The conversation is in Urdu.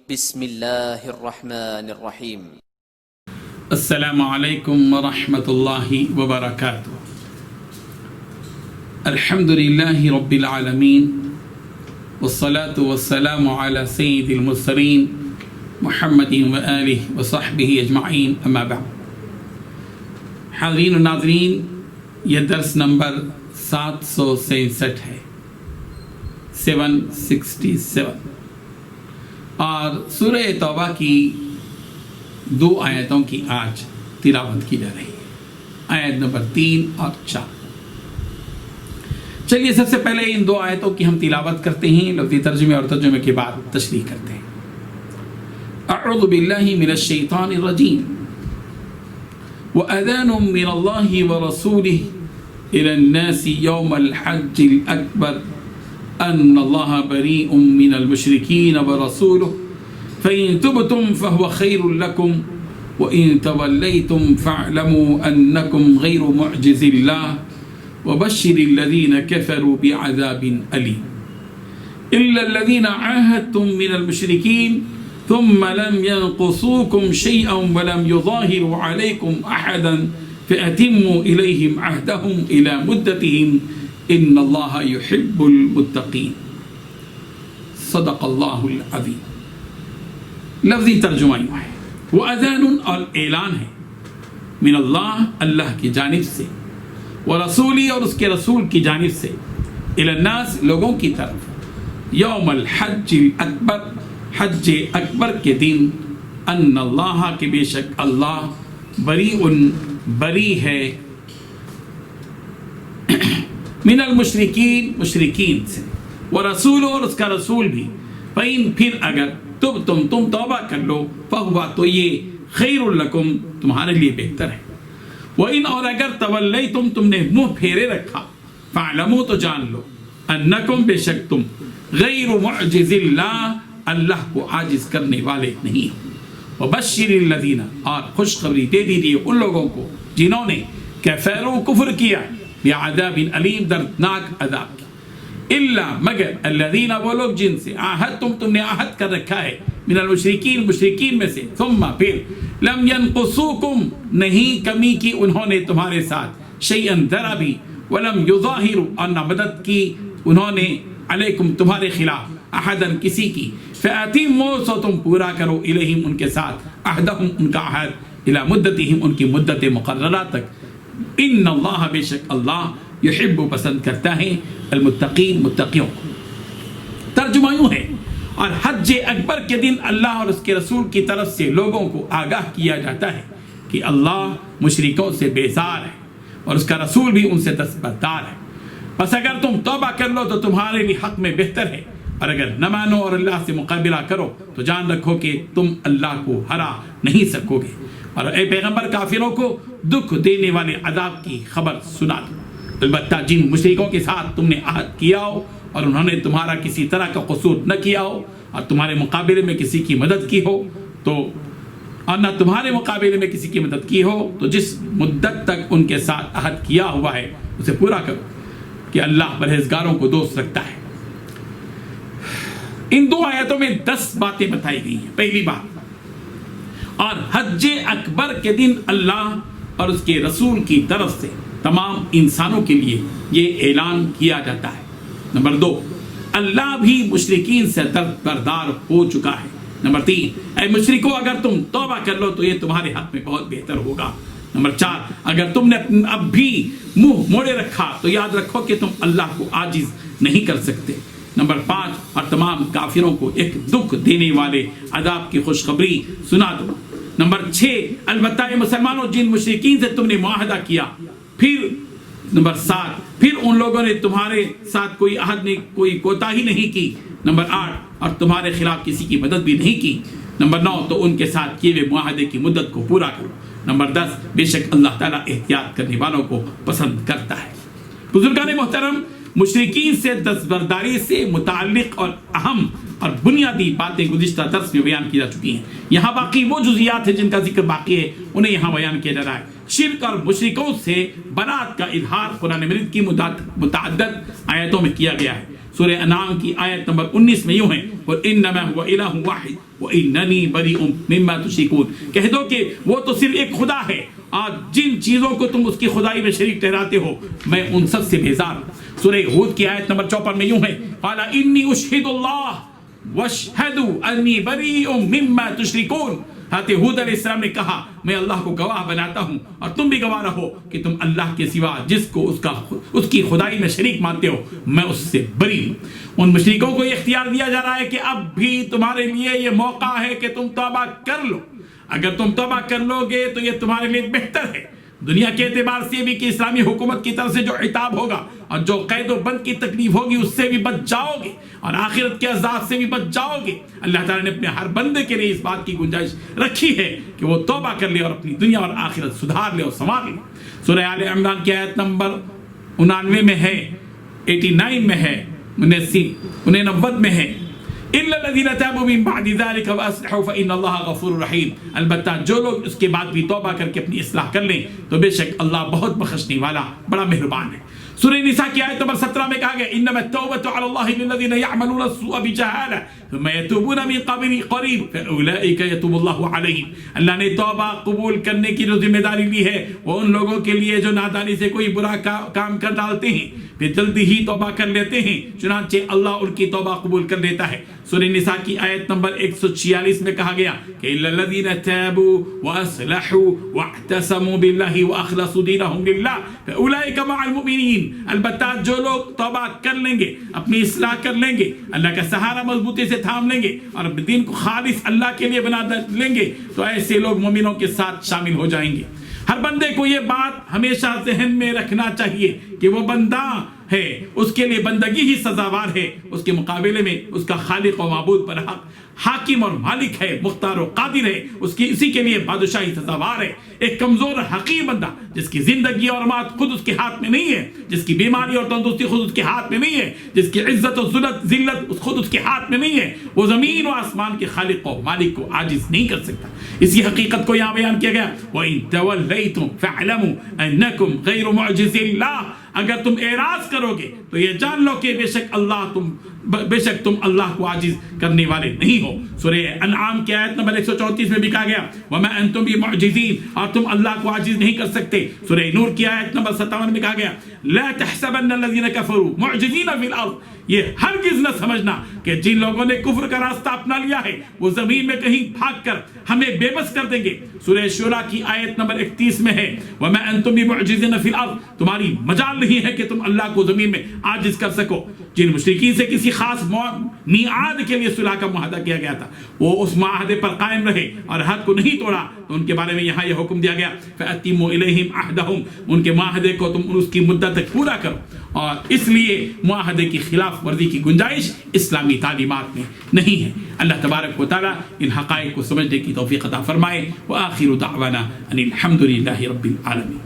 بسم اللہ الرحمن الرحیم۔ السلام علیکم ورحمۃ اللہ وبرکاتہ۔ الحمد للہ رب العالمین والصلاة والسلام علی سید المرسلین محمد وآلہ وصحبہ اجمعین، اما بعد۔ حاضرین و ناظرین، یہ درس نمبر 767 ہے، 767، اور سورہ توبہ کی 2 آیتوں کی آج تلاوت کی جا رہی ہے، آیت نمبر 3 اور 4۔ چلیے سب سے پہلے ان 2 آیتوں کی ہم تلاوت کرتے ہیں، لفظی ترجمے اور ترجمے کے بعد تشریح کرتے ہیں۔ اعوذ باللہ من الشیطان الرجیم، وَأَذَانٌ مِّنَ اللَّهِ وَرَسُولِهِ إِلَى النَّاسِ يَوْمَ الْحَجِّ الْأَكْبَرِ أَنَّ اللَّهَ بَرِيءٌ مِّنَ الْمُشْرِكِينَ وَرَسُولُهُ فَإِن تُبْتُمْ فَهُوَ خَيْرٌ لَكُمْ وَإِن تَوَلَّيْتُمْ فَاعْلَمُوا أَنَّكُمْ غَيْرُ مُعْجِزِي اللَّهِ وَبَشِّرِ الَّذِينَ كَفَرُوا بِعَذَابٍ أَلِيمٍ إِلَّا الَّذِينَ عَاهَدتُّم مِّنَ الْمُشْرِكِينَ ثُمَّ لَمْ يَنقُصُوكُمْ شَيْئًا وَلَمْ يُظَاهِرُوا عَلَيْكُمْ أَحَدًا فَأَتِمُّوا إِلَيْهِمْ عَهْدَهُمْ إِلَى مُدَّتِهِمْ إِنَّ اللَّهَ يُحِبُّ الْمُتَّقِينَ۔ صدق اللہ العظیم۔ لفظی ترجمہ یوں ہے، وہ اذان اور اعلان ہے، من اللہ، اللہ کی جانب سے، ورسولی، اور اس کے رسول کی جانب سے، الی الناس، لوگوں کی طرف، یوم الحج الاکبر، حج اکبر کے دن، ان اللہ، کہ بے شک اللہ، بریء، بری ہے، من المشرکین، مشرکین سے، ورسول، اور اس کا رسول بھی، فَإِن، پھر اگر، تم توبہ کر لو، فَهُوَ، تو یہ، خیر لکم، تمہارے لیے بہتر ہے، وَإِن، اور اگر، تولیتم، تم نے منہ پھیرے رکھا، فَاعْلَمُوا، تو جان لو، أَنَّكُمْ، بے شک تم، غیر معجز اللہ، اللہ کو عاجز کرنے والے نہیں ہو، وَبَشِّرِ الَّذِينَ، اور خوشخبری دے دیجیے ان لوگوں کو جنہوں نے کفروا، کفر کیا، بعذاب علیم، دردناک عذاب کی، الا، مگر، الذین، وہ لوگ جن سے عاہدتم، تم نے عہد کر رکھا ہے، من المشرکین، مشرکین میں سے، ثم، پھر، لم ینقصوکم، نہیں کمی کی انہوں نے تمہارے ساتھ، شیئا، ذرا بھی، ولم یظاہروا، اور نہ مدد کی انہوں نے، علیکم، تمہارے خلاف، احدا، کسی کی، فاتموا، سو تم پورا کرو، الیہم، ان کے ساتھ، عہدہم، ان کا عہد، الی مدتہم، ان کی مدت مقررہ تک، ان اللہ، بے شک اللہ، یحب، پسند کرتا ہے، المتقین، متقیوں کو۔ ترجمہ یوں ہے، اور حج اکبر کے دن اللہ اور اس کے رسول کی طرف سے لوگوں کو آگاہ کیا جاتا ہے کہ اللہ مشرکوں سے بیزار ہے اور اس کا رسول بھی ان سے دستبردار ہے، پس اگر تم توبہ کر لو تو تمہارے لیے حق میں بہتر ہے، اور اگر نہ مانو اور اللہ سے مقابلہ کرو تو جان رکھو کہ تم اللہ کو ہرا نہیں سکو گے، اور اے پیغمبر، کافروں کو دکھ دینے والے عذاب کی خبر سنا دو، البتہ جن مشرکوں کے ساتھ تم نے عہد کیا ہو اور انہوں نے تمہارا کسی طرح کا قصور نہ کیا ہو اور تمہارے مقابلے میں کسی کی مدد کی ہو تو، اور نہ تمہارے مقابلے میں کسی کی مدد کی ہو تو، جس مدت تک ان کے ساتھ عہد کیا ہوا ہے اسے پورا کرو، کہ اللہ پرہیزگاروں کو دوست رکھتا ہے۔ ان 2 آیتوں میں 10 باتیں بتائی گئی ہیں۔ پہلی بات، اور حج اکبر کے دن اللہ اور اس کے رسول کی طرف سے تمام انسانوں کے لیے یہ اعلان کیا جاتا ہے۔ نمبر 2، اللہ بھی مشرکین سے دردبردار ہو چکا ہے۔ نمبر 3، اے مشرکو، اگر تم توبہ کر لو تو یہ تمہارے حق میں بہت بہتر ہوگا۔ نمبر 4، اگر تم نے اب بھی منہ موڑے رکھا تو یاد رکھو کہ تم اللہ کو عاجز نہیں کر سکتے۔ نمبر 5، اور تمام کافروں کو ایک دکھ دینے والے عذاب کی خوشخبری سنا دو۔ نمبر 6، البتہ اے مسلمانوں، جن مشرکین سے تم نے معاہدہ کیا، پھر نمبر 7، پھر ان لوگوں نے تمہارے ساتھ کوئی عہد نہیں، کوئی کوتاہی نہیں کی۔ نمبر 8، اور تمہارے خلاف کسی کی مدد بھی نہیں کی۔ نمبر 9، تو ان کے ساتھ کیے ہوئے معاہدے کی مدت کو پورا کرو۔ نمبر 10، بے شک اللہ تعالیٰ احتیاط کرنے والوں کو پسند کرتا ہے۔ بزرگان محترم، مشرکین سے دستبرداری سے متعلق اور اہم اور بنیادی باتیں گزشتہ درس میں بیان کی جا چکی ہیں۔ یہاں باقی وہ جزیات ہیں جن کا ذکر باقی ہے، انہیں یہاں بیان کیا جا رہا ہے۔ شرک اور مشرکوں سے برات کا اظہار قرآن مجید کی متعدد آیتوں میں کیا گیا ہے۔ سورہ انعام کی آیت نمبر 19 میں یوں ہے وَإِنَّمَا هُوَ إِلَٰهٌ وَاحِدٌ وَإِنَّنِي بَرِيءٌ مِّمَّا تُشْرِكُونَ، کہہ دو کہ وہ تو صرف ایک خدا ہے، اور جن چیزوں کو تم اس کی خدائی میں شریک ٹھہراتے ہو میں ان سب سے بیزار ہوں۔ سورہ ہود کی آیت نمبر 54 میں یوں ہے قَالَ إِنِّي أُشْهِدُ اللَّهَ وَاشْهَدُوا أَنِّي بَرِيءٌ مِّمَّا تُشْرِكُونَ، حضرت ہود علیہ السلام نے کہا میں اللہ کو گواہ بناتا ہوں اور تم بھی گواہ رہو کہ تم اللہ کے سوا جس کو اس کی خدائی میں شریک مانتے ہو میں اس سے بری ہوں۔ ان مشرکوں کو یہ اختیار دیا جا رہا ہے کہ اب بھی تمہارے لیے یہ موقع ہے کہ تم توبہ کر لو، اگر تم توبہ کر لو گے تو یہ تمہارے لیے بہتر ہے، دنیا کے اعتبار سے بھی کہ اسلامی حکومت کی طرف سے جو عتاب ہوگا اور جو قید و بند کی تکلیف ہوگی اس سے بھی بچ جاؤ گے، اور آخرت کے عذاب سے بھی بچ جاؤ گے۔ اللہ تعالیٰ نے اپنے ہر بندے کے لیے اس بات کی گنجائش رکھی ہے کہ وہ توبہ کر لے اور اپنی دنیا اور آخرت سدھار لے اور سنوار لے۔ سورہ آل عمران کی آیت نمبر 99 میں ہے، 89 میں ہے، 89 میں ہے إِلَّا الَّذِينَ تَابُوا مِن بَعْدِ ذَلِكَ وَأَصْلَحُوا فَإِنَّ اللَّهَ غَفُورٌ رَحِيمٌ، البتہ جو لوگ اس کے بعد بھی توبہ کر کے اپنی اصلاح کر لیں تو بے شک اللہ بہت بخشنے والا بڑا مہربان ہے۔ سورہ نساء کی آیت نمبر 17 میں کہا گیا انما التوبۃ علی اللہ للذین یعملون السوء بجہالہ ثم یتوبون من قریب فاولئک یتوب اللہ علیہم، اللہ نے توبہ قبول کرنے کی جو ذمہ داری لی ہے وہ ان لوگوں کے لیے جو نادانی سے کوئی برا کام کر ڈالتے ہیں پھر جلدی ہی توبہ کر لیتے ہیں، چنانچہ اللہ ان کی توبہ قبول کر لیتا ہے۔ سورہ نساء کی آیت نمبر 146 میں کہا گیا کہ الا الذین تابوا واصلحوا واعتصموا باللہ واخلصوا دینہم للہ فاولئک مع المؤمنین، البتہ جو لوگ توبہ کر لیں گے، اپنی اصلاح کر لیں گے، اللہ کا سہارا مضبوطی سے تھام لیں گے اور دین کو خالص اللہ کے لیے بنا لیں گے تو ایسے لوگ مومنوں کے ساتھ شامل ہو جائیں گے۔ ہر بندے کو یہ بات ہمیشہ ذہن میں رکھنا چاہیے کہ وہ بندہ ہے، اس کے لیے بندگی ہی سزاوار ہے، اس کے مقابلے میں اس کا خالق و معبود پر حق حاکم اور مالک ہے، مختار و قادر ہے، اسی کے لیے بادشاہی سزاوار ہے۔ ایک کمزور حقیر بندہ جس کی زندگی اور موت خود اس کے ہاتھ میں نہیں ہے، جس کی بیماری اور تندرستی خود اس کے ہاتھ میں نہیں ہے، جس کی عزت و ذلت خود اس کے ہاتھ میں نہیں ہے، وہ زمین و آسمان کے خالق و مالک کو عاجز نہیں کر سکتا۔ اسی حقیقت کو یہاں بیان کیا گیا وَإِن تَوَلَّيْتُمْ فَاعْلَمُوا أَنَّكُمْ غَيْرُ مُعْجِزِ اللَّهِ، اگر تم اعراض کرو گے تو یہ جان لو کہ بے شک تم اللہ کو عاجز کرنے والے نہیں ہو۔ سورہ انعام کی آیت نمبر 134 میں بھی کہا گیا وَمَا أَنْتُمْ بِمُعْجِزِينَ، اور تم اللہ کو عاجز نہیں کر سکتے۔ سورہ نور کی آیت نمبر 57 میں کہا گیا لَا تَحْسَبَنَّ الَّذِينَ كَفَرُوا مُعْجِزِينَ فِي الْأَرْضِ، یہ ہرگز نہ سمجھنا کہ جن لوگوں نے کفر کا راستہ اپنا لیا ہے وہ زمین میں کہیں بھاگ کر ہمیں بے بس کر دیں گے۔ سورہ شورا کی آیت نمبر 31 میں ہے وَمَا أَنْتُمْ بِمُعْجِزِينَ فِي الْأَرْضِ، تمہاری مجال نہیں ہے کہ تم اللہ کو زمین میں عاجز کر سکو۔ جن مشرکین سے کسی خاص میعاد کے لیے صلح کا معاہدہ کیا گیا تھا وہ اس معاہدے پر قائم رہے اور حد کو نہیں توڑا تو ان کے بارے میں یہاں یہ حکم دیا گیا فَأَتِمُوا إِلَيْهِمْ عَهْدَهُمْ، ان کے معاہدے کو تم اس کی مدت تک پورا کرو، اور اس لیے معاہدے کی خلاف ورزی کی گنجائش اسلامی تعلیمات میں نہیں ہے۔ اللہ تبارک و تعالی ان حقائق کو سمجھنے کی توفیق عطا فرمائے۔ وآخر دعوانا ان الحمد للہ رب العالمین۔